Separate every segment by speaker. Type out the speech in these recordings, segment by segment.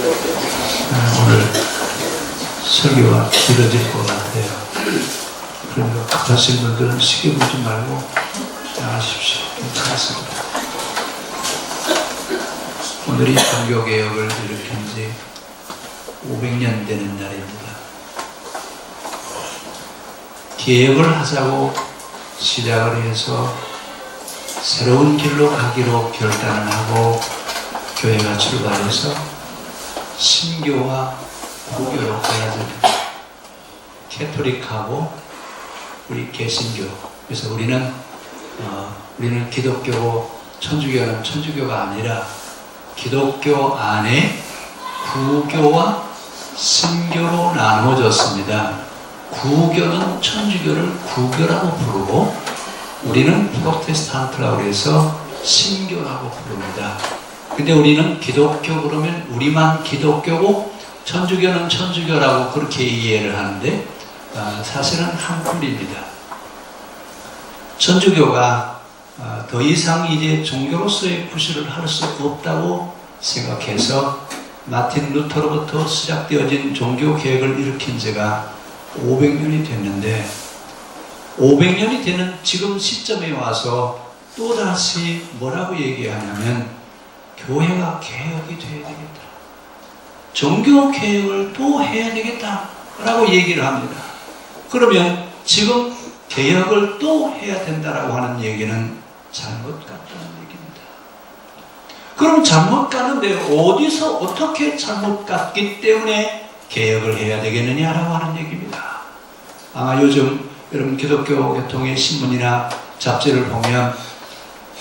Speaker 1: 오늘 설교가 길어질 것 같아요. 그러니까 급하신 분들은 시계 보지 말고 나가십시오. 괜찮습니다. 오늘이 종교개혁을 일으킨 지 500년 되는 날입니다. 개혁을 하자고 시작을 해서 새로운 길로 가기로 결단을 하고 교회가 출발해서 신교와 구교로 가야 됩니다. 캐토릭하고 우리 개신교. 그래서 우리는 기독교고 천주교는 천주교가 아니라 기독교 안에 구교와 신교로 나누어졌습니다. 구교는 천주교를 구교라고 부르고 우리는 프로테스탄트라고 해서 신교라고 부릅니다. 근데 우리는 기독교 그러면 우리만 기독교고 천주교는 천주교라고 그렇게 이해를 하는데 사실은 한풀입니다. 천주교가 더 이상 이제 종교로서의 부실을 할 수 없다고 생각해서 마틴 루터로부터 시작되어진 종교개혁을 일으킨 지가 500년이 됐는데 500년이 되는 지금 시점에 와서 또다시 뭐라고 얘기하냐면 교회가 개혁이 돼야 되겠다. 종교개혁을 또 해야 되겠다 라고 얘기를 합니다. 그러면 지금 개혁을 또 해야 된다라고 하는 얘기는 잘못 같다는 얘기입니다. 그럼 잘못 가는데 어디서 어떻게 잘못 갔기 때문에 개혁을 해야 되겠느냐라고 하는 얘기입니다. 아마 요즘 여러분 기독교 계통의 신문이나 잡지를 보면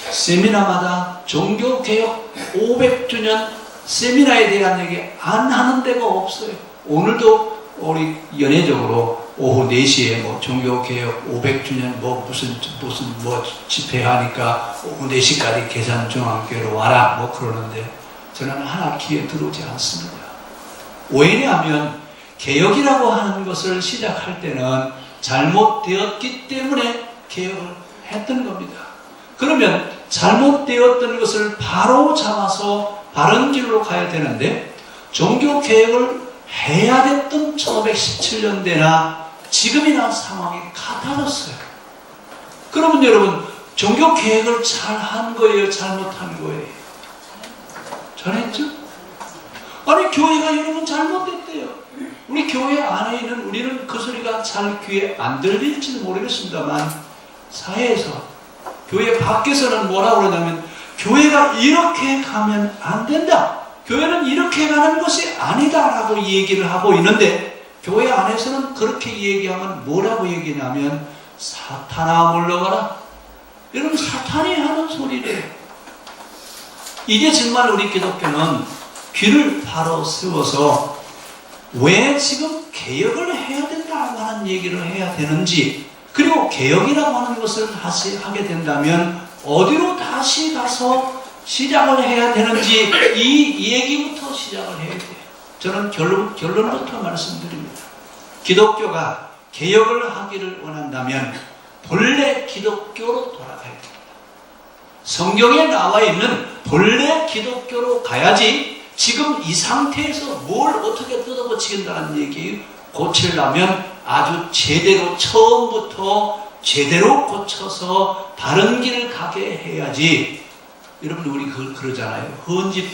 Speaker 1: 세미나마다 종교개혁 500주년 세미나에 대한 얘기 안 하는 데가 없어요. 오늘도 우리 연예적으로 오후 4시에 뭐 종교개혁 500주년 무슨 집회하니까 오후 4시까지 계산중앙교회로 와라 뭐 그러는데 저는 하나 귀에 들어오지 않습니다. 왜냐하면 개혁이라고 하는 것을 시작할 때는 잘못되었기 때문에 개혁을 했던 겁니다. 그러면 잘못되었던 것을 바로 잡아서 바른 길로 가야 되는데 종교개혁을 해야 됐던 1517년대나 지금이나 상황이 같아졌어요. 그러면 여러분 종교개혁을 잘한 거예요? 잘못한 거예요? 잘했죠? 아니 교회가 여러분 잘못됐대요. 우리 교회 안에 있는 우리는 그 소리가 잘 귀에 안 들릴지는 모르겠습니다만 사회에서 교회 밖에서는 뭐라고 그러냐면 교회가 이렇게 가면 안 된다. 교회는 이렇게 가는 것이 아니다 라고 얘기를 하고 있는데 교회 안에서는 그렇게 얘기하면 뭐라고 얘기냐면 사탄아 물러가라. 여러분 사탄이 하는 소리래요. 이제 정말 우리 기독교는 귀를 바로 세워서 왜 지금 개혁을 해야 된다고 하는 얘기를 해야 되는지 그리고 개혁이라고 하는 것을 다시 하게 된다면 어디로 다시 가서 시작을 해야 되는지 이 얘기부터 시작을 해야 돼요. 저는 결론부터 말씀드립니다. 기독교가 개혁을 하기를 원한다면 본래 기독교로 돌아가야 됩니다. 성경에 나와 있는 본래 기독교로 가야지 지금 이 상태에서 뭘 어떻게 뜯어고치겠다는 얘기 고치려면 아주 제대로 처음부터 제대로 고쳐서 바른 길을 가게 해야지. 여러분 우리 그러잖아요. 헌집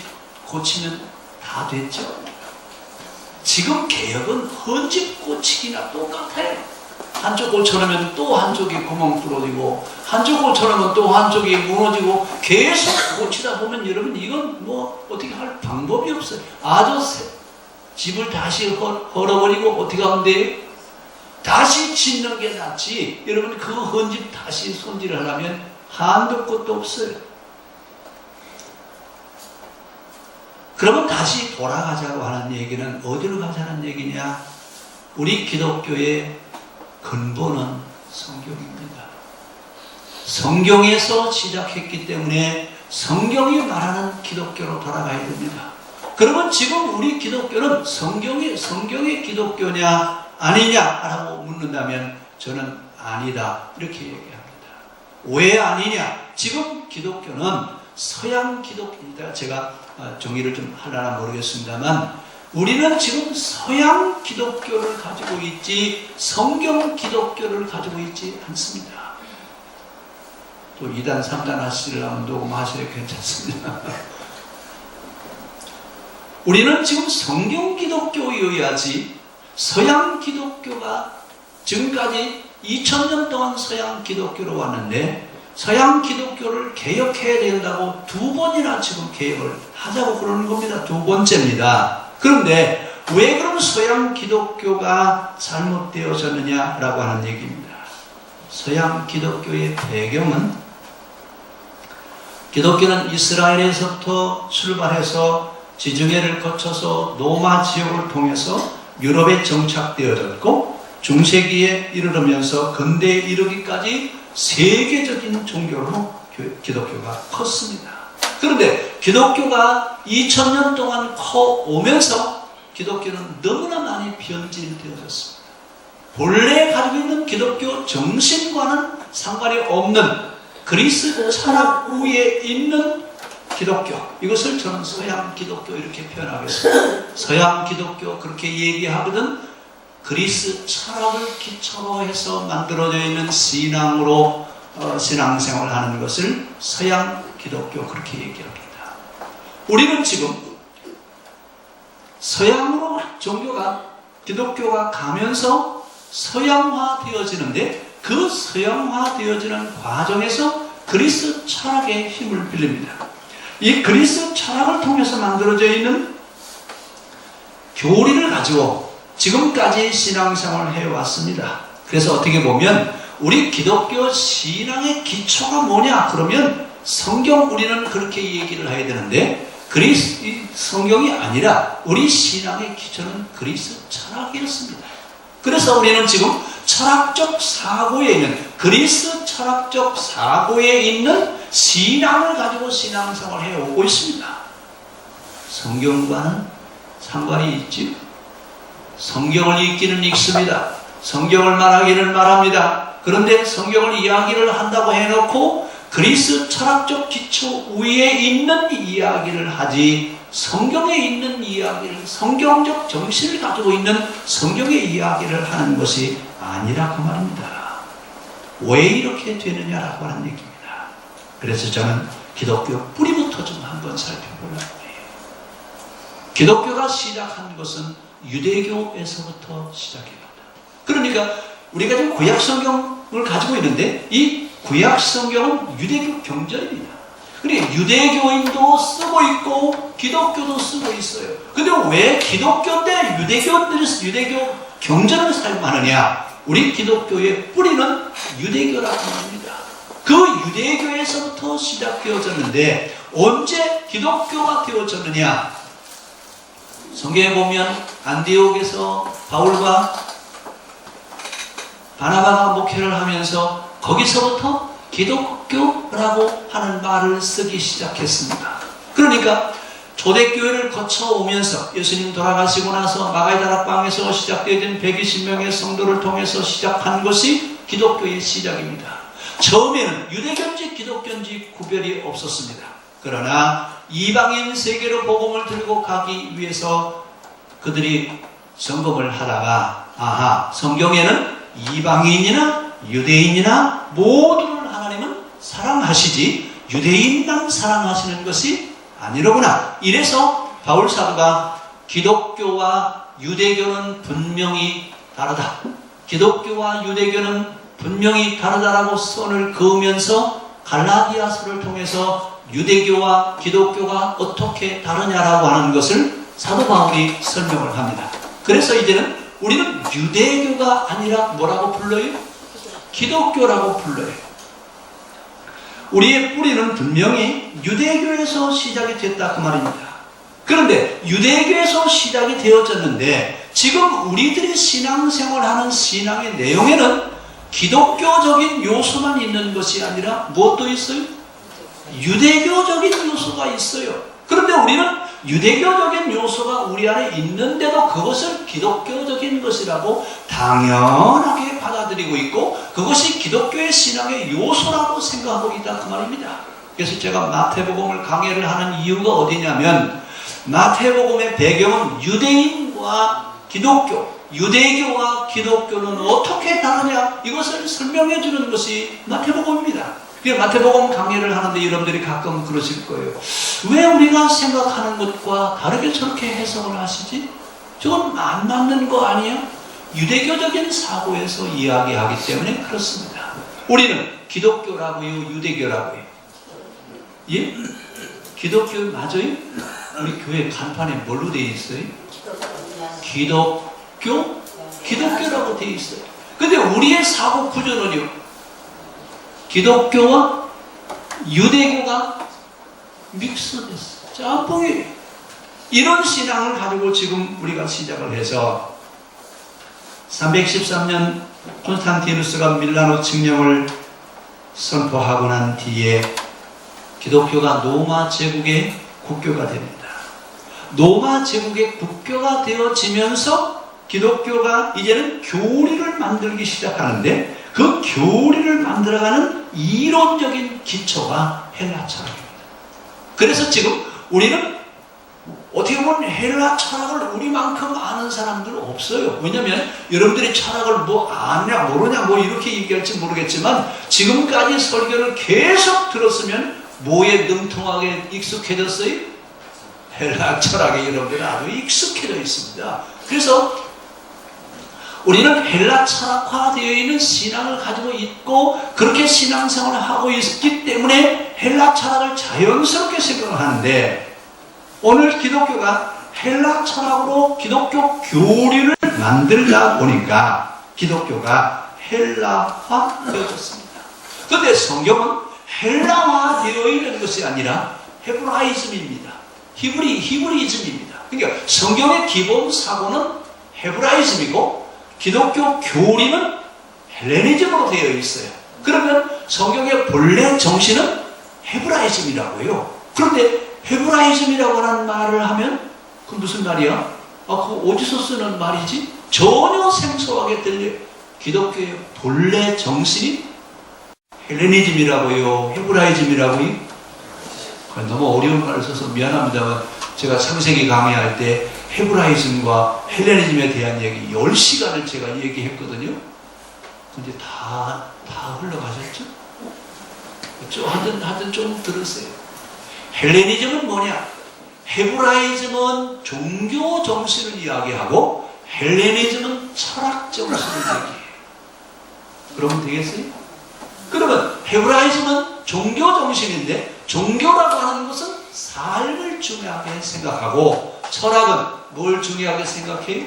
Speaker 1: 고치면 다 됐죠? 지금 개혁은 헌집 고치기나 똑같아요. 한쪽 고쳐놓으면 또 한쪽이 구멍 뚫어지고 한쪽 고쳐놓으면 또 한쪽이 무너지고 계속 고치다 보면 여러분 이건 뭐 어떻게 할 방법이 없어요. 아주 집을 다시 헐어버리고 어떻게 하면 돼요? 다시 짓는 게 낫지. 여러분 그 헌집 다시 손질을 하려면 한도 끝도 없어요. 그러면 다시 돌아가자고 하는 얘기는 어디로 가자는 얘기냐? 우리 기독교의 근본은 성경입니다. 성경에서 시작했기 때문에 성경이 말하는 기독교로 돌아가야 됩니다. 그러면 지금 우리 기독교는 성경의 기독교냐 아니냐라고 묻는다면 저는 아니다 이렇게 얘기합니다. 왜 아니냐? 지금 기독교는 서양 기독교입니다. 제가 정의를 좀 하려나 모르겠습니다만, 우리는 지금 서양 기독교를 가지고 있지 성경 기독교를 가지고 있지 않습니다. 또 2단 3단 하시려면 녹음하셔야 괜찮습니다. 우리는 지금 성경 기독교여야지 서양 기독교가 지금까지 2000년 동안 서양 기독교로 왔는데, 서양 기독교를 개혁해야 된다고 2번이나 지금 개혁을 하자고 그러는 겁니다. 2번째입니다. 그런데 왜 그럼 서양 기독교가 잘못되어졌느냐라고 하는 얘기입니다. 서양 기독교의 배경은, 기독교는 이스라엘에서부터 출발해서 지중해를 거쳐서 로마 지역을 통해서 유럽에 정착되어졌고, 중세기에 이르르면서 근대에 이르기까지 세계적인 종교로 기독교가 컸습니다. 그런데 기독교가 2000년 동안 커오면서 기독교는 너무나 많이 변질되어졌습니다. 본래 가지고 있는 기독교 정신과는 상관이 없는 그리스 철학 위에 있는 기독교, 이것을 저는 서양 기독교 이렇게 표현하겠습니다. 서양 기독교 그렇게 얘기하거든 그리스 철학을 기초로 해서 만들어져 있는 신앙으로 신앙생활을 하는 것을 서양 기독교 그렇게 얘기합니다. 우리는 지금 서양으로 종교가, 기독교가 가면서 서양화 되어지는데, 그 서양화 되어지는 과정에서 그리스 철학의 힘을 빌립니다. 이 그리스 철학을 통해서 만들어져 있는 교리를 가지고 지금까지 신앙생활을 해왔습니다. 그래서 어떻게 보면 우리 기독교 신앙의 기초가 뭐냐 그러면 성경, 우리는 그렇게 얘기를 해야 되는데 성경이 아니라 우리 신앙의 기초는 그리스 철학이었습니다. 그래서 우리는 지금 철학적 사고에 있는, 그리스 철학적 사고에 있는 신앙을 가지고 신앙생활을 해오고 있습니다. 성경과는 상관이 있지. 성경을 읽기는 읽습니다. 성경을 말하기는 말합니다. 그런데 성경을 이야기를 한다고 해놓고 그리스 철학적 기초 위에 있는 이야기를 하지, 성경에 있는 이야기를, 성경적 정신을 가지고 있는 성경의 이야기를 하는 것이 아니라 그 말입니다. 왜 이렇게 되느냐라고 하는 얘기입니다. 그래서 저는 기독교 뿌리부터 좀 한번 살펴보려고 해요. 기독교가 시작한 것은 유대교에서부터 시작합니다. 그러니까 우리가 지금 구약 성경을 가지고 있는데 이 구약 성경은 유대교 경전입니다. 그러니까 유대교인도 쓰고 있고 기독교도 쓰고 있어요. 근데 왜 기독교인데 유대교 경전을 사용하느냐? 우리 기독교의 뿌리는 유대교라고 합니다. 그 유대교에서부터 시작되어졌는데 언제 기독교가 되어졌느냐? 성경에 보면 안디옥에서 바울과 바나바가 목회를 하면서 거기서부터 기독교라고 하는 말을 쓰기 시작했습니다. 그러니까 초대교회를 거쳐오면서 예수님 돌아가시고 나서 마가의 다락방에서 시작되어진 120명의 성도를 통해서 시작한 것이 기독교의 시작입니다. 처음에는 유대교인지 기독교인지 구별이 없었습니다. 그러나 이방인 세계로 복음을 들고 가기 위해서 그들이 점검을 하다가 성경에는 이방인이나 유대인이나 모두를 하나님은 사랑하시지 유대인만 사랑하시는 것이 아니로구나. 이래서 바울 사도가 기독교와 유대교는 분명히 다르다. 기독교와 유대교는 분명히 다르다라고 선을 그으면서 갈라디아서를 통해서 유대교와 기독교가 어떻게 다르냐라고 하는 것을 사도 바울이 설명을 합니다. 그래서 이제는 우리는 유대교가 아니라 뭐라고 불러요? 기독교라고 불러요. 우리의 뿌리는 분명히 유대교에서 시작이 됐다 그 말입니다. 그런데 유대교에서 시작이 되어졌는데 지금 우리들이 신앙생활하는 신앙의 내용에는 기독교적인 요소만 있는 것이 아니라 무엇도 있어요? 유대교적인 요소가 있어요. 그런데 우리는 유대교적인 요소가 우리 안에 있는데도 그것을 기독교적인 것이라고 당연하게 받아들이고 있고 그것이 기독교의 신앙의 요소라고 생각하고 있다 그 말입니다. 그래서 제가 마태복음을 강해를 하는 이유가 어디냐면 마태복음의 배경은 유대인과 기독교, 유대교와 기독교는 어떻게 다르냐 이것을 설명해 주는 것이 마태복음입니다. 마태복음 강해를 하는데 여러분들이 가끔 그러실 거예요. 왜 우리가 생각하는 것과 다르게 저렇게 해석을 하시지? 저건 안 맞는 거 아니야? 유대교적인 사고에서 이야기하기 때문에 그렇습니다. 우리는 기독교라고요, 유대교라고요? 예? 기독교 맞아요? 우리 교회 간판에 뭘로 되어 있어요? 기독교? 기독교라고 되어 있어요. 근데 우리의 사고 구조는요, 기독교와 유대교가 믹스됐어. 짬뽕이. 이런 신앙을 가지고 지금 우리가 시작을 해서 313년 콘스탄티누스가 밀라노 칙령을 선포하고 난 뒤에 기독교가 로마 제국의 국교가 됩니다. 로마 제국의 국교가 되어지면서 기독교가 이제는 교리를 만들기 시작하는데 그 교리를 만들어가는 이론적인 기초가 헬라 철학입니다. 그래서 지금 우리는 어떻게 보면 헬라 철학을 우리만큼 아는 사람들 없어요. 왜냐하면 여러분들이 철학을 뭐 아냐 모르냐 뭐 이렇게 얘기할지 모르겠지만 지금까지 설교를 계속 들었으면 뭐에 능통하게 익숙해졌어요? 헬라 철학에 여러분들은 아주 익숙해져 있습니다. 그래서 우리는 헬라 철학화되어 있는 신앙을 가지고 있고 그렇게 신앙생활을 하고 있기 때문에 헬라 철학을 자연스럽게 생각을 하는데 오늘 기독교가 헬라 철학으로 기독교 교리를 만들다 보니까 기독교가 헬라화 되어졌습니다. 그런데 성경은 헬라화 되어 있는 것이 아니라 헤브라이즘입니다. 히브리즘입니다. 그러니까 성경의 기본 사고는 헤브라이즘이고 기독교 교리는 헬레니즘으로 되어 있어요. 그러면 성경의 본래 정신은 헤브라이즘이라고요. 그런데 헤브라이즘이라고 하는 말을 하면 그 무슨 말이야? 그거 어디서 쓰는 말이지? 전혀 생소하게 들려. 기독교의 본래 정신이 헬레니즘이라고요, 헤브라이즘이라고요. 너무 어려운 말을 써서 미안합니다만 제가 창세기 강의할 때 헤브라이즘과 헬레니즘에 대한 얘기 10시간을 제가 얘기했거든요. 근데 다 흘러가셨죠? 하여튼 좀 들으세요. 헬레니즘은 뭐냐? 헤브라이즘은 종교 정신을 이야기하고 헬레니즘은 철학 정신을 얘기해요. 그러면 되겠어요? 그러면 헤브라이즘은 종교 정신인데 종교라고 하는 것은 삶을 중요하게 생각하고 철학은 뭘 중요하게 생각해요?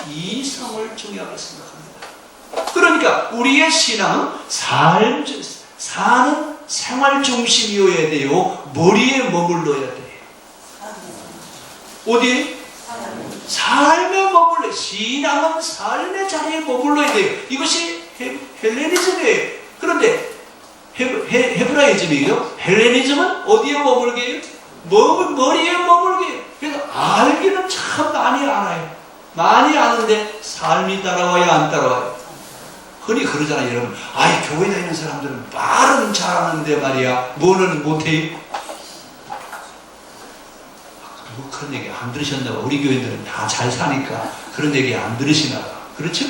Speaker 1: 이성을 중요하게 생각합니다. 그러니까 우리의 신앙은 사는 생활 중심이어야 돼요. 머리에 머물러야 돼요. 어디에? 삶에 머물러. 신앙은 삶의 자리에 머물러야 돼요. 이것이 헬레니즘이에요. 그런데 헤브라이즘이에요. 헬레니즘은 어디에 머물게 해요? 머리에 머물게 해요. 그래서 알기는 참 많이 알아요. 많이 아는데 삶이 따라와요, 안 따라와요? 흔히 그러잖아요, 여러분. 교회 다니는 사람들은 말은 잘하는데 말이야, 뭐는 못해요? 그런 얘기 안 들으셨나 봐. 우리 교인들은 다 잘 사니까 그런 얘기 안 들으시나 봐. 그렇죠?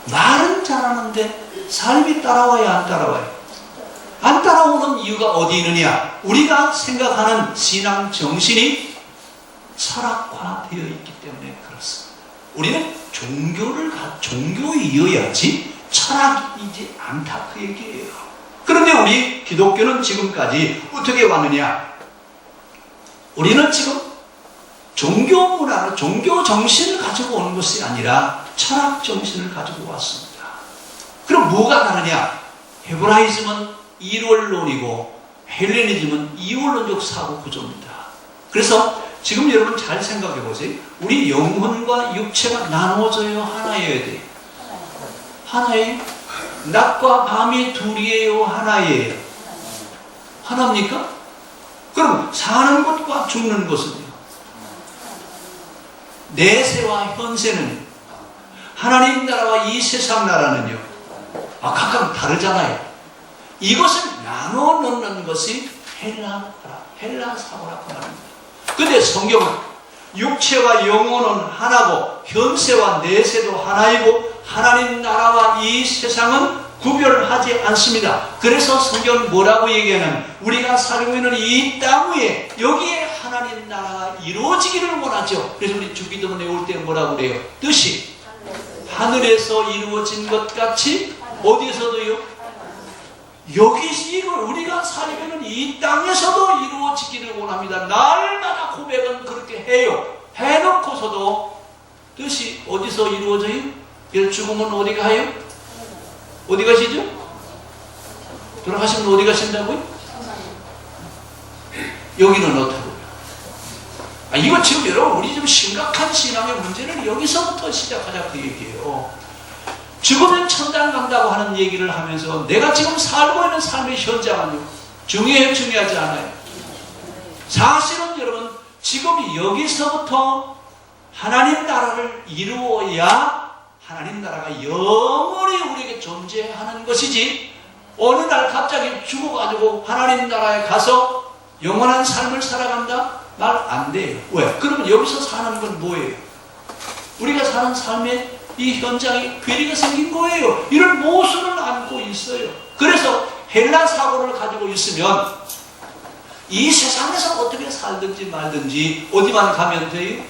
Speaker 1: 말은 잘하는데 삶이 따라와야 안 따라와요? 안 따라오는 이유가 어디 있느냐? 우리가 생각하는 신앙 정신이 철학화되어 있기 때문에 그렇습니다. 우리는 종교이어야지 철학이지 않다 그 얘기예요. 그런데 우리 기독교는 지금까지 어떻게 왔느냐? 우리는 지금 종교 문화를, 종교 정신을 가지고 오는 것이 아니라 철학 정신을 가지고 왔습니다. 그럼 뭐가 다르냐? 헤브라이즘은 일원론이고 헬레니즘은 이원론적 사고 구조입니다. 그래서 지금 여러분 잘 생각해 보세요. 우리 영혼과 육체가 나눠져요? 하나여야 돼요? 하나예요? 낮과 밤이 둘이에요? 하나예요? 하나입니까? 그럼 사는 것과 죽는 것은요? 내세와 현세는 하나님 나라와 이 세상 나라는요? 각각 다르잖아요. 이것을 나눠 놓는 것이 헬라 사고라고 말합니다. 근데 성경은 육체와 영혼은 하나고 현세와 내세도 하나이고 하나님 나라와 이 세상은 구별하지 않습니다. 그래서 성경은 뭐라고 얘기하냐면 우리가 살고 있는 이 땅 위에 여기에 하나님 나라가 이루어지기를 원하죠. 그래서 우리 주기도문 외울 때 뭐라고 그래요? 뜻이 하늘에서 이루어진 것 같이 어디에서도요? 여기 이걸 우리가 살면 이 땅에서도 이루어지기를 원합니다. 날마다 고백은 그렇게 해요. 해놓고서도 뜻이 어디서 이루어져요? 죽으면 어디 가요? 어디 가시죠? 돌아가시면 어디 가신다고요? 여기는 어떻고요? 이거 지금 여러분 우리 좀 심각한 신앙의 문제는 여기서부터 시작하자 그 얘기예요. 죽으면 천당 간다고 하는 얘기를 하면서 내가 지금 살고 있는 삶의 현장은요 중요해요, 중요하지 않아요? 사실은 여러분 지금 여기서부터 하나님 나라를 이루어야 하나님 나라가 영원히 우리에게 존재하는 것이지 어느 날 갑자기 죽어가지고 하나님 나라에 가서 영원한 삶을 살아간다? 말 안 돼요. 왜? 그러면 여기서 사는 건 뭐예요? 우리가 사는 삶의 이 현장에 괴리가 생긴 거예요. 이런 모순을 안고 있어요. 그래서 헬라 사고를 가지고 있으면 이 세상에서 어떻게 살든지 말든지 어디만 가면 돼요?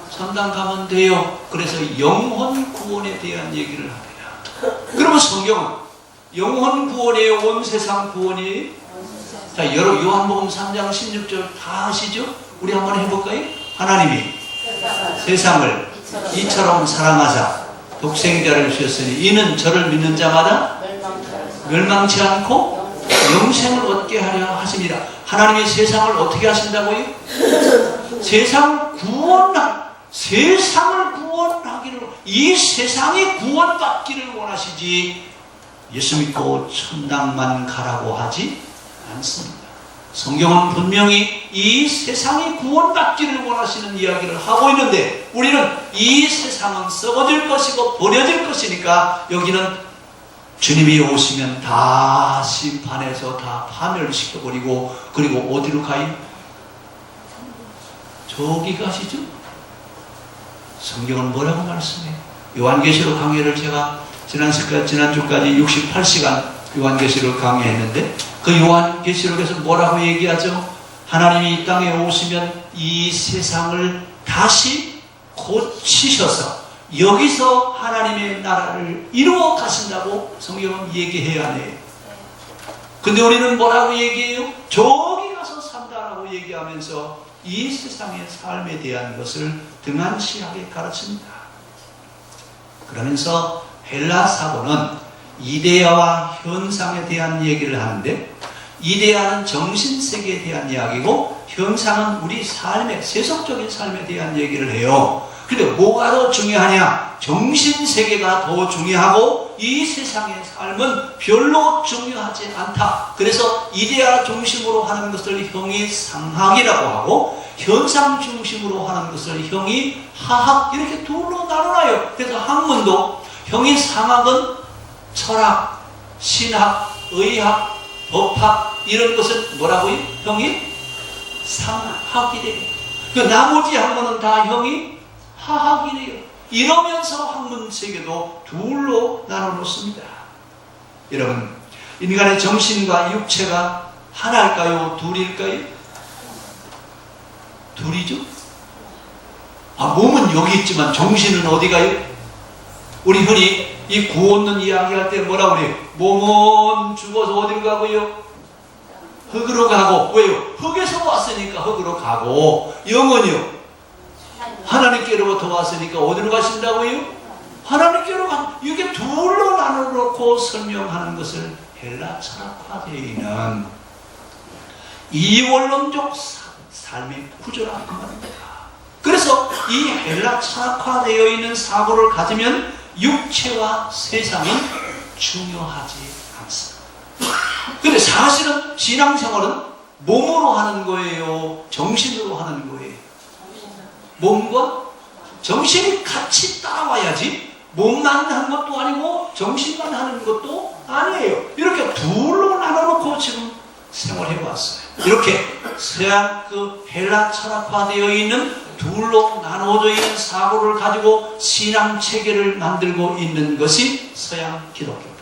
Speaker 1: 천당 가면 돼요. 그래서 영혼 구원에 대한 얘기를 합니다. 그러면 성경은 영혼 구원이에요? 온 세상 구원이에요? 자, 여러분 요한복음 3장 16절 다 아시죠? 우리 한번 해볼까요? 하나님이 세상을 이처럼 사랑하사 독생자를 주셨으니 이는 저를 믿는 자마다 멸망치 않고 영생을 얻게 하려 하십니다. 하나님이 세상을 어떻게 하신다고요? 세상을 구원하기를, 이 세상이 구원받기를 원하시지 예수 믿고 천당만 가라고 하지 않습니다. 성경은 분명히 이 세상이 구원받기를 원하시는 이야기를 하고 있는데 우리는 이 세상은 썩어질 것이고 버려질 것이니까 여기는 주님이 오시면 다 심판해서 다 파멸시켜버리고 그리고 어디로 가요? 저기 가시죠? 성경은 뭐라고 말씀해요? 요한계시록 강의를 제가 지난주까지 68시간 요한계시록 강의했는데 그 요한계시록에서 뭐라고 얘기하죠? 하나님이 이 땅에 오시면 이 세상을 다시 고치셔서 여기서 하나님의 나라를 이루어 가신다고 성경은 얘기해야 해요. 근데 우리는 뭐라고 얘기해요? 저기 가서 산다라고 얘기하면서 이 세상의 삶에 대한 것을 등한시하게 가르칩니다. 그러면서 헬라 사고는 이데아와 현상에 대한 얘기를 하는데 이데아는 정신세계에 대한 이야기고 현상은 우리 삶의 세속적인 삶에 대한 얘기를 해요. 근데 뭐가 더 중요하냐? 정신세계가 더 중요하고 이 세상의 삶은 별로 중요하지 않다. 그래서 이데아 중심으로 하는 것을 형이상학이라고 하고 현상 중심으로 하는 것을 형이하학 이렇게 둘로 나눠놔요. 그래서 학문도 형이상학은 철학, 신학, 의학, 법학 이런 것은 뭐라고요? 형이상학이래요. 그 나머지 학문은 다 형이하학이래요. 이러면서 학문 세계도 둘로 나눠놓습니다. 여러분, 인간의 정신과 육체가 하나일까요? 둘일까요? 둘이죠? 몸은 여기 있지만 정신은 어디 가요? 우리 흔히 이 구원론 이야기할 때 뭐라고 그래요? 몸은 죽어서 어디로 가고요? 흙으로 가고. 왜요? 흙에서 왔으니까 흙으로 가고, 영은요? 하나님께로부터 왔으니까 어디로 가신다고요? 하나님께로 가. 이게 둘로 나눠놓고 설명하는 것을 헬라 철학화되어 있는 이원론적 삶의 구조라고 말합니다. 그래서 이 헬라 철학화되어 있는 사고를 가지면 육체와 세상은 중요하지 않습니다. 근데 사실은 신앙생활은 몸으로 하는 거예요? 정신으로 하는 거예요? 몸과 정신이 같이 따라와야지 몸만 하는 것도 아니고 정신만 하는 것도 아니에요. 이렇게 둘로 나눠놓고 지금 생활해 왔어요. 이렇게 서양 그 헬라 철학화되어 있는 둘로 나누어져 있는 사고를 가지고 신앙 체계를 만들고 있는 것이 서양 기독교입니다.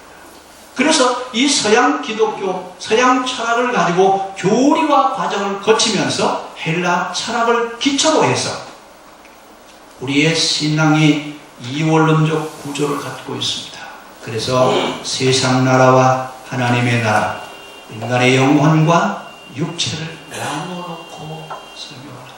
Speaker 1: 그래서 이 서양 기독교, 서양 철학을 가지고 교리와 과정을 거치면서 헬라 철학을 기초로 해서 우리의 신앙이 이원론적 구조를 갖고 있습니다. 그래서 세상 나라와 하나님의 나라, 인간의 영혼과 육체를 나눠놓고 설명을 합니다.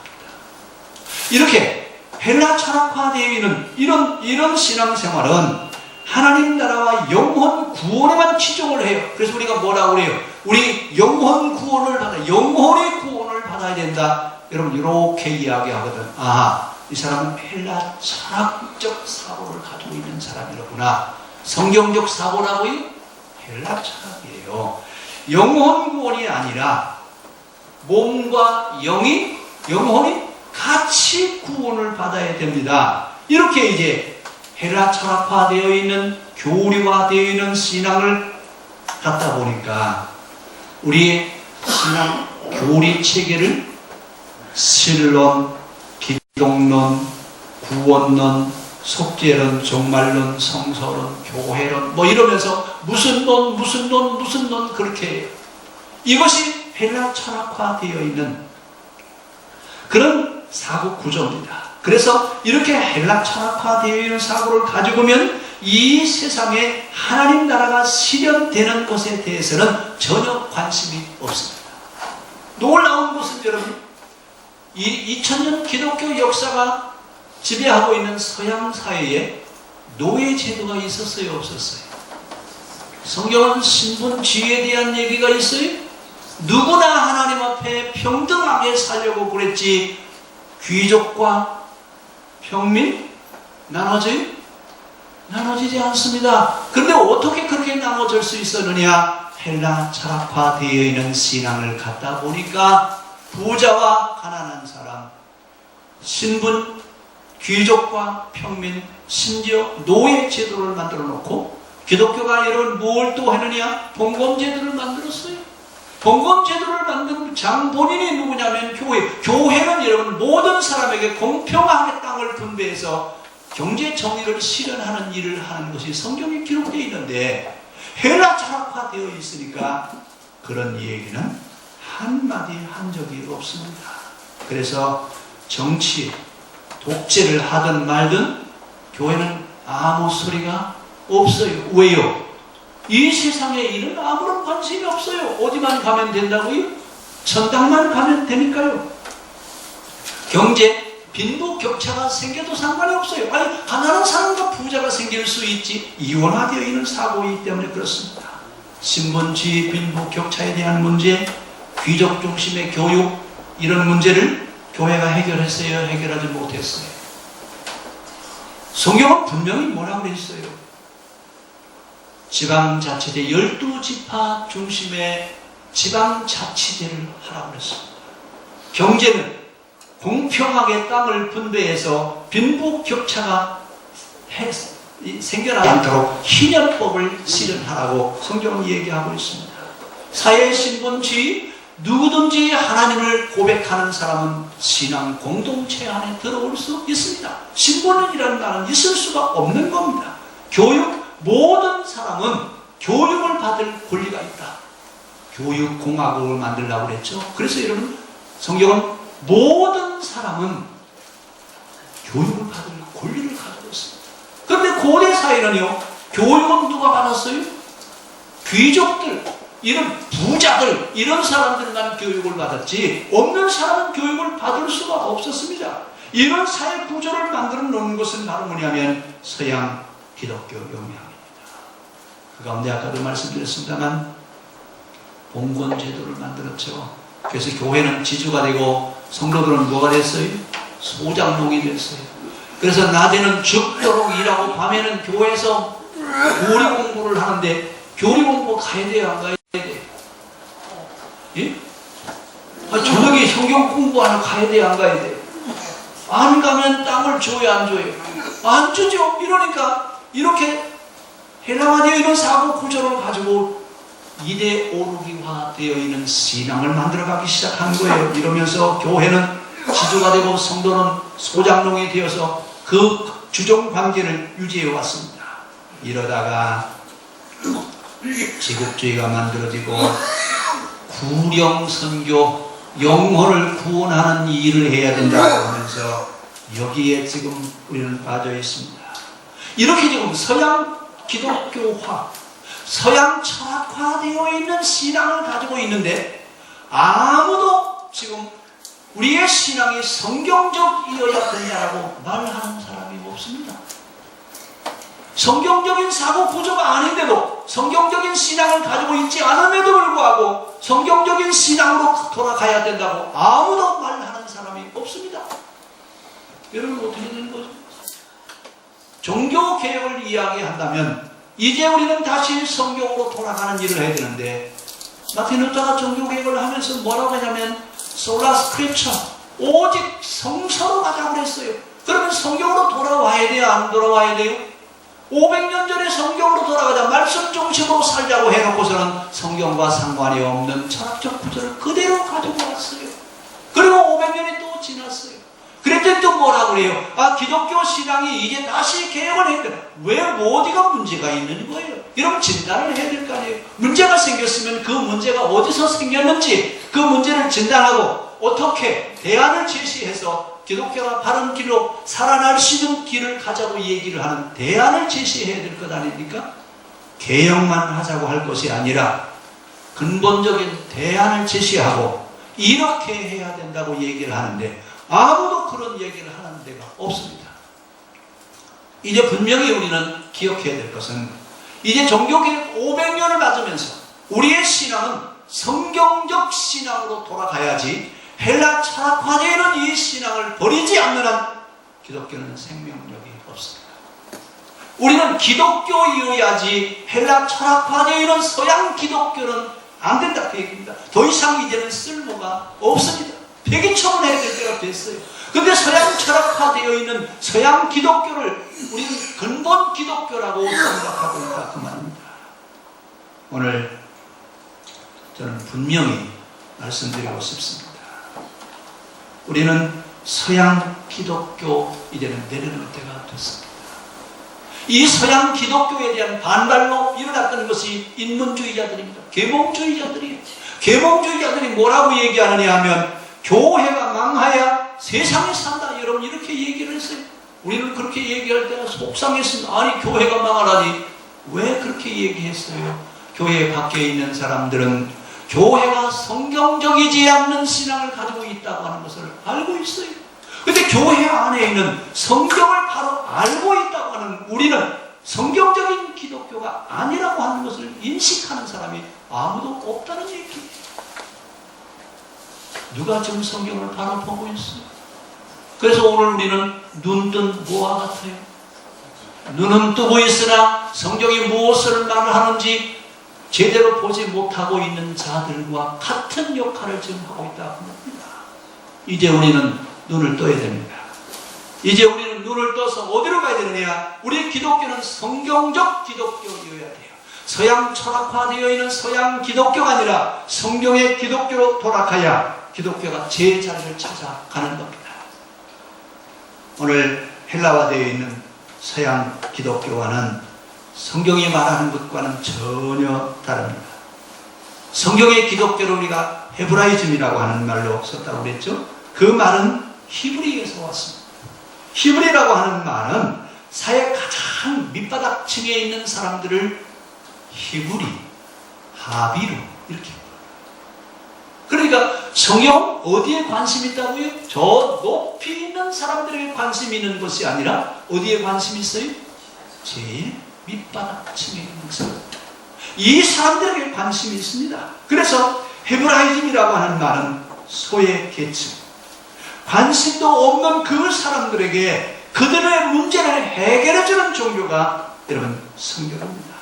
Speaker 1: 이렇게 헬라 철학화되어 있는 이런 신앙생활은 하나님 나라와 영혼 구원에만 치중을 해요. 그래서 우리가 뭐라고 그래요? 우리 영혼의 구원을 받아야 된다. 여러분 이렇게 이야기하거든. 아, 이 사람은 헬라 철학적 사고를 가지고 있는 사람이로구나. 성경적 사고라고요? 헬라 철학이에요. 영혼 구원이 아니라 몸과 영혼이 같이 구원을 받아야 됩니다. 이렇게 이제 헬라 철학화되어 있는 교리화되어 있는 신앙을 갖다 보니까 우리의 신앙 교리 체계를 신론, 기독론, 구원론, 속죄론, 종말론, 성서론, 교회론 뭐 이러면서 무슨 론 그렇게 해요. 이것이 헬라 철학화되어 있는 그런 사고 구조입니다. 그래서 이렇게 헬라 철학화되어 있는 사고를 가지고 오면 이 세상에 하나님 나라가 실현되는 것에 대해서는 전혀 관심이 없습니다. 놀라운 것은 여러분, 이 2000년 기독교 역사가 지배하고 있는 서양 사회에 노예 제도가 있었어요, 없었어요? 성경은 신분지위에 대한 얘기가 있어요? 누구나 하나님 앞에 평등하게 살려고 그랬지 귀족과 평민 나눠져요? 나눠지지 않습니다. 그런데 어떻게 그렇게 나눠질 수 있었느냐? 헬라 철학화되어 있는 신앙을 갖다 보니까 부자와 가난한 사람, 신분, 귀족과 평민, 심지어 노예 제도를 만들어 놓고 기독교가 이런 뭘 또 하느냐? 봉건 제도를 만들었어요. 봉건 제도를 만든 장본인이 누구냐면 교회는 여러분 모든 사람에게 공평하게 땅을 분배해서 경제 정의를 실현하는 일을 하는 것이 성경에 기록되어 있는데 헬라 철학화되어 있으니까 그런 얘기는 한마디 한 적이 없습니다. 그래서 정치, 독재를 하든 말든 교회는 아무 소리가 없어요. 왜요? 이 세상에 일은 아무런 관심이 없어요. 어디만 가면 된다고요? 천당만 가면 되니까요. 경제, 빈부격차가 생겨도 상관이 없어요. 아니, 가난한 사람과 부자가 생길 수 있지. 이원화되어 있는 사고이기 때문에 그렇습니다. 신분지위, 빈부격차에 대한 문제, 귀족 중심의 교육, 이런 문제를 교회가 해결했어요? 해결하지 못했어요? 성경은 분명히 뭐라고 했어요? 지방자치제 12지파 중심의 지방자치제를 하라고 했습니다. 경제는 공평하게 땅을 분배해서 빈부격차가 생겨나지 않도록 희년법을 실현하라고 성경은 얘기하고 있습니다. 사회 신분주의, 누구든지 하나님을 고백하는 사람은 신앙 공동체 안에 들어올 수 있습니다. 신분이라는 말은 있을 수가 없는 겁니다. 교육, 모든 사람은 교육을 받을 권리가 있다. 교육공화국을 만들려고 그랬죠. 그래서 여러분, 성경은 모든 사람은 교육을 받을 권리를 가지고 있습니다. 그런데 고대 사회는요, 교육은 누가 받았어요? 귀족들, 이런 부자들, 이런 사람들만 교육을 받았지 없는 사람은 교육을 받을 수가 없었습니다. 이런 사회 구조를 만들어 놓은 것은 바로 뭐냐면 서양 기독교 영향입니다. 그 가운데 아까도 말씀드렸습니다만 봉건 제도를 만들었죠. 그래서 교회는 지주가 되고 성도들은 뭐가 됐어요? 소장농이 됐어요. 그래서 낮에는 죽도록 일하고 밤에는 교회에서 교리 공부를 하는데 교리 공부 가야 돼요? 안 가야 돼요? 예? 저녁에 성경 공부하러 가야 돼요? 안 가야 돼요? 안 가면 땅을 줘요? 안 줘요? 안 주죠. 이러니까 이렇게 헬라화되어 있는 사고 구조를 가지고 이대 오르기화 되어 있는 신앙을 만들어가기 시작한 거예요. 이러면서 교회는 지주가 되고 성도는 소장농이 되어서 그 주종 관계를 유지해 왔습니다. 이러다가 제국주의가 만들어지고 구령선교, 영혼을 구원하는 일을 해야 된다고 하면서 여기에 지금 우리는 빠져 있습니다. 이렇게 지금 서양 기독교화, 서양 철학화되어 있는 신앙을 가지고 있는데 아무도 지금 우리의 신앙이 성경적이어야 된다고 말하는 사람이 없습니다. 성경적인 사고 구조가 아닌데도, 성경적인 신앙을 가지고 있지 않음에도 불구하고 성경적인 신앙으로 돌아가야 된다고 아무도 말하는 사람이 없습니다. 여러분 어떻게 되는 거죠? 종교개혁을 이야기한다면 이제 우리는 다시 성경으로 돌아가는 일을 해야 되는데, 마틴 루터가 종교개혁을 하면서 뭐라고 하냐면 솔라 스크립처, 오직 성서로 가자고 그랬어요. 그러면 성경으로 돌아와야 돼요? 안 돌아와야 돼요? 500년 전에 성경으로 돌아가자, 말씀 중심으로 살자고 해놓고서는 성경과 상관이 없는 철학적 구조를 그대로 가지고 왔어요. 그리고 500년이 또 지났어요. 그랬더니 또 뭐라고 그래요? 아, 기독교 신앙이 이제 다시 개혁을 했대. 왜 어디가 문제가 있는 거예요? 이런 진단을 해야 될 거 아니에요? 문제가 생겼으면 그 문제가 어디서 생겼는지 그 문제를 진단하고 어떻게 대안을 제시해서 기독교가 바른 길로 살아날 수 있는 길을 가자고 얘기를 하는 대안을 제시해야 될 것 아닙니까? 개혁만 하자고 할 것이 아니라 근본적인 대안을 제시하고 이렇게 해야 된다고 얘기를 하는데 아무도 그런 얘기를 하는 데가 없습니다. 이제 분명히 우리는 기억해야 될 것은 이제 종교개혁 500년을 맞으면서 우리의 신앙은 성경적 신앙으로 돌아가야지 헬라 철학화되는 이 신앙을 버리지 않는 한 기독교는 생명력이 없습니다. 우리는 기독교이어야지 헬라 철학화되는 서양 기독교는 안 된다 그 얘기입니다. 더 이상 이제는 쓸모가 없습니다. 폐기처분해야 될 때가 됐어요. 그런데 서양 철학화되어 있는 서양 기독교를 우리는 근본 기독교라고 생각하고 있다 그 말입니다. 오늘 저는 분명히 말씀드리고 싶습니다. 우리는 서양 기독교 이제는 내려놓을 때가 됐습니다. 이 서양 기독교에 대한 반발로 일어났던 것이 인문주의자들입니다. 계몽주의자들이에요. 계몽주의자들이 뭐라고 얘기하느냐 하면 교회가 망하야 세상이 산다. 여러분 이렇게 얘기를 했어요. 우리는 그렇게 얘기할 때가 속상했습니다. 아니 교회가 망하라니 왜 그렇게 얘기했어요? 교회 밖에 있는 사람들은 교회가 성경적이지 않는 신앙을 가지고 있다고 하는 것을 알고 있어요. 그런데 교회 안에 있는 성경을 바로 알고 있다고 하는 우리는 성경적인 기독교가 아니라고 하는 것을 인식하는 사람이 아무도 없다는 얘기예요. 누가 지금 성경을 바로 보고 있어요? 그래서 오늘 우리는 눈 뜬 모와 같아요. 눈은 뜨고 있으나 성경이 무엇을 말하는지 제대로 보지 못하고 있는 자들과 같은 역할을 지금 하고 있다고 합니다. 이제 우리는 눈을 떠야 됩니다. 이제 우리는 눈을 떠서 어디로 가야 되느냐? 우리 기독교는 성경적 기독교여야 돼요. 서양 철학화되어 있는 서양 기독교가 아니라 성경의 기독교로 돌아가야 기독교가 제 자리를 찾아가는 겁니다. 오늘 헬라화되어 있는 서양 기독교와는 성경이 말하는 것과는 전혀 다릅니다. 성경의 기독교를 우리가 헤브라이즘이라고 하는 말로 썼다고 그랬죠? 그 말은 히브리에서 왔습니다. 히브리라고 하는 말은 사회 가장 밑바닥층에 있는 사람들을 히브리, 하비루 이렇게. 그러니까 성경 어디에 관심이 있다고요? 저 높이 있는 사람들에게 관심이 있는 것이 아니라 어디에 관심이 있어요? 제일 밑바닥층에 있는 사람들. 이 사람들에게 관심이 있습니다. 그래서 헤브라이즘이라고 하는 말은 소외 계층, 관심도 없는 그 사람들에게 그들의 문제를 해결해주는 종교가 여러분 성경입니다.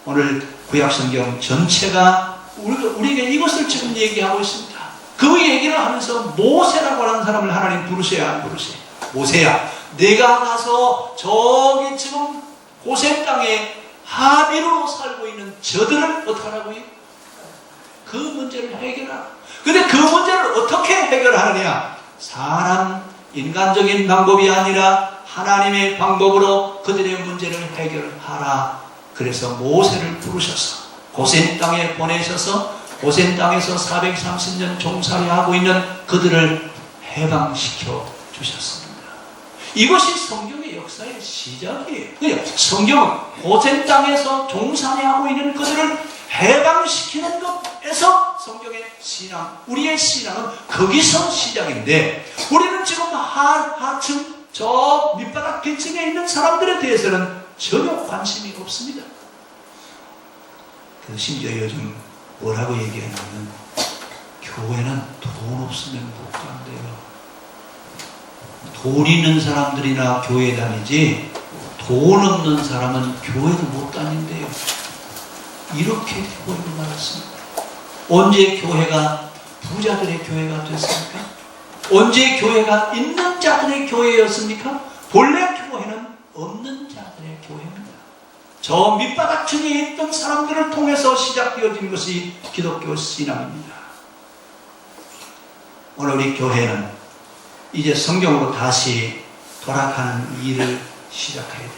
Speaker 1: 오늘 구약성경 전체가 우리에게 이것을 지금 얘기하고 있습니다. 그 얘기를 하면서 모세라고 하는 사람을 하나님 부르셔야 안 부르세요? 모세야, 내가 가서 저기 지금 고센 땅에 합의로 살고 있는 저들을 어떻게 하라고요? 그 문제를 해결하라. 근데 그 문제를 어떻게 해결하느냐? 사람, 인간적인 방법이 아니라 하나님의 방법으로 그들의 문제를 해결하라. 그래서 모세를 부르셔서 고센 땅에 보내셔서 고센 땅에서 430년 종살이하고 있는 그들을 해방시켜 주셨습니다. 이것이 성경의 역사의 시작이에요. 성경은 고센 땅에서 종살이하고 있는 그들을 해방시키는 것에서 성경의 신앙, 우리의 신앙은 거기서 시작인데, 우리는 지금 하층, 저 밑바닥 계층에 있는 사람들에 대해서는 전혀 관심이 없습니다. 그래서 심지어 요즘 뭐라고 얘기하냐면, 교회는 돈 없으면 못 간대요. 돈 있는 사람들이나 교회 다니지 돈 없는 사람은 교회도 못 다닌대요. 이렇게 되어버리고 말았습니다. 언제 교회가 부자들의 교회가 됐습니까? 언제 교회가 있는 자들의 교회였습니까? 본래 교회는 없는 자들의 교회입니다. 저 밑바닥층에 있던 사람들을 통해서 시작되어진 것이 기독교 신앙입니다. 오늘 우리 교회는 이제 성경으로 다시 돌아가는 일을 시작해야 됩니다.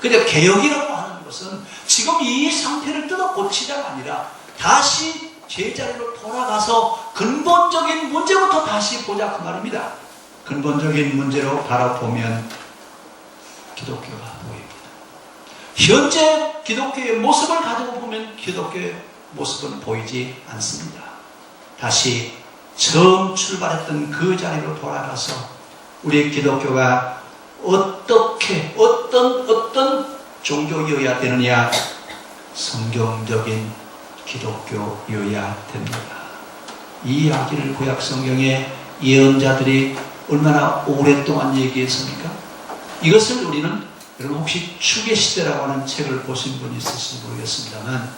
Speaker 1: 근데 개혁이라고 하는 것은 지금 이 상태를 뜯어 고치자가 아니라 다시 제자리로 돌아가서 근본적인 문제부터 다시 보자 그 말입니다. 근본적인 문제로 바라보면 기독교가 보입니다. 현재 기독교의 모습을 가지고 보면 기독교의 모습은 보이지 않습니다. 다시 처음 출발했던 그 자리로 돌아가서 우리 기독교가 어떻게 어떤 종교여야 되느냐? 성경적인 기독교여야 됩니다. 이 이야기를 구약 성경의 예언자들이 얼마나 오랫동안 얘기했습니까? 이것을 우리는, 여러분 혹시 추계시대라고 하는 책을 보신 분이 있을지 모르겠습니다만,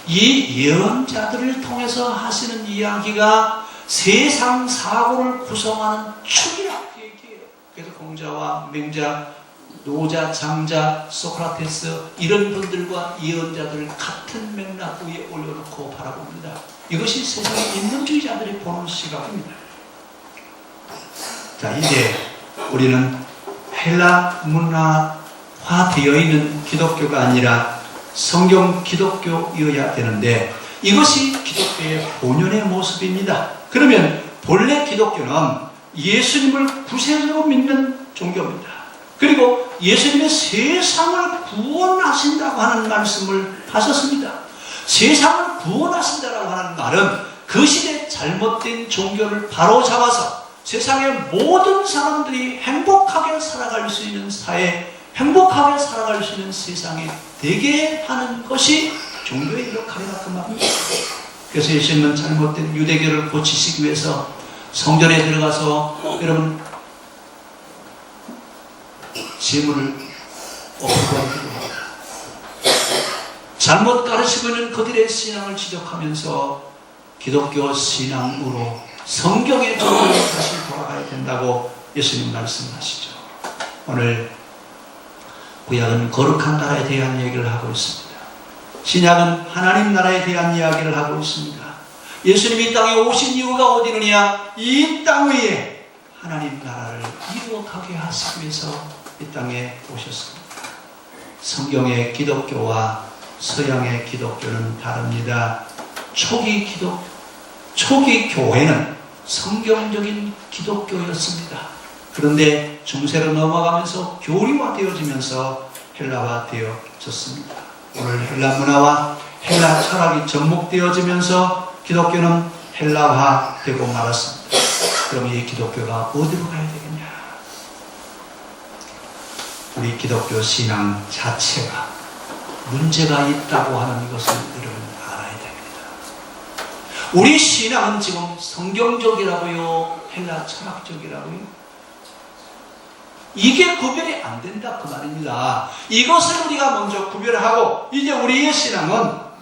Speaker 1: 이 예언자들을 통해서 하시는 이야기가 세상 사고를 구성하는 축이라고 얘기해요. 그래서 공자와 맹자, 노자, 장자, 소크라테스 이런 분들과 예언자들을 같은 맥락 위에 올려놓고 바라봅니다. 이것이 세상의 인문주의자들이 보는 시각입니다. 자, 이제 우리는 헬라 문화화되어 있는 기독교가 아니라 성경 기독교여야 되는데, 이것이 기독교의 본연의 모습입니다. 그러면 본래 기독교는 예수님을 구세주로 믿는 종교입니다. 그리고 예수님의 세상을 구원하신다고 하는 말씀을 하셨습니다. 세상을 구원하신다고 하는 말은 그 시대 잘못된 종교를 바로잡아서 세상의 모든 사람들이 행복하게 살아갈 수 있는 사회, 행복하게 살아갈 수 있는 세상이 되게 하는 것이 종교의 역할이라 그 말입니다. 그래서 예수님은 잘못된 유대교를 고치시기 위해서 성전에 들어가서 여러분 재물을 엎어버리고 잘못 가르치고 있는 그들의 신앙을 지적하면서 기독교 신앙으로 성경의 종교로 다시 돌아가야 된다고 예수님 말씀하시죠. 오늘 구약은 거룩한 나라에 대한 얘기를 하고 있습니다. 신약은 하나님 나라에 대한 이야기를 하고 있습니다. 예수님이 이 땅에 오신 이유가 어디 있느냐? 이 땅 위에 하나님 나라를 이루어가게 하시기 위해서 이 땅에 오셨습니다. 성경의 기독교와 서양의 기독교는 다릅니다. 초기 교회는 성경적인 기독교였습니다. 그런데 중세로 넘어가면서 교리화되어지면서 헬라화되어졌습니다. 오늘 헬라 문화와 헬라 철학이 접목되어지면서 기독교는 헬라화되고 말았습니다. 그럼 이 기독교가 어디로 가야 되겠냐? 우리 기독교 신앙 자체가 문제가 있다고 하는 것을 여러분 알아야 됩니다. 우리 신앙은 지금 성경적이라고요? 헬라 철학적이라고요? 이게 구별이 안 된다 그 말입니다. 이것을 우리가 먼저 구별하고 이제 우리의 신앙은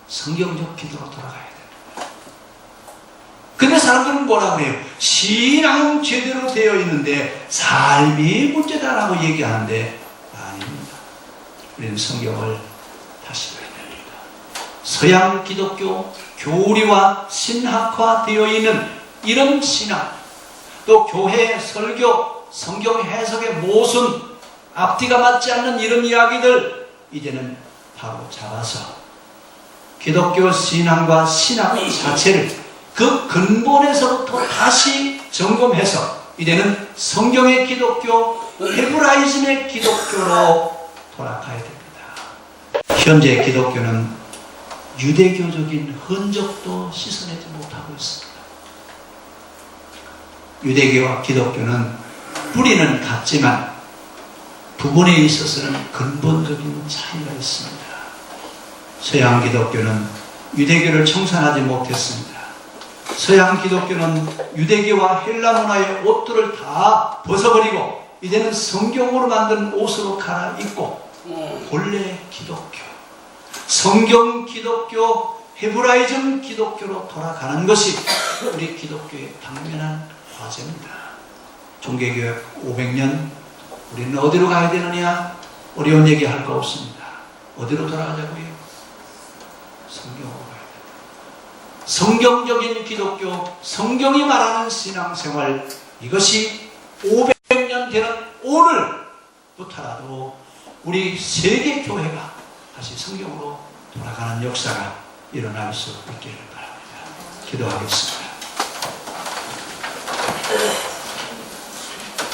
Speaker 1: 성경적 기도로 돌아가야 됩니다. 근데 사람들은 뭐라고 해요? 신앙은 제대로 되어 있는데 삶이 문제다라고 얘기하는데 아닙니다. 우리는 성경을 다시 봐야 됩니다. 서양 기독교 교리와 신학화되어 있는 이런 신학, 또 교회 설교, 성경 해석의 모순, 앞뒤가 맞지 않는 이런 이야기들 이제는 바로 잡아서 기독교 신앙과 신학 자체를 그 근본에서부터 다시 점검해서 이제는 성경의 기독교, 헤브라이즘의 기독교로 돌아가야 됩니다. 현재 기독교는 유대교적인 흔적도 씻어내지 못하고 있습니다. 유대교와 기독교는 뿌리는 같지만 부분에 있어서는 근본적인 차이가 있습니다. 서양 기독교는 유대교를 청산하지 못했습니다. 서양 기독교는 유대교와 헬라 문화의 옷들을 다 벗어버리고 이제는 성경으로 만든 옷으로 갈아입고 본래 기독교, 성경 기독교, 헤브라이즘 기독교로 돌아가는 것이 우리 기독교의 당면한 과제입니다. 종교개혁 500년 우리는 어디로 가야 되느냐? 어려운 얘기 할 거 없습니다. 어디로 돌아가자고요? 성경으로 가야 됩니다. 성경적인 기독교, 성경이 말하는 신앙생활, 이것이 500년 되는 오늘부터라도 우리 세계 교회가 다시 성경으로 돌아가는 역사가 일어날 수 있기를 바랍니다. 기도하겠습니다.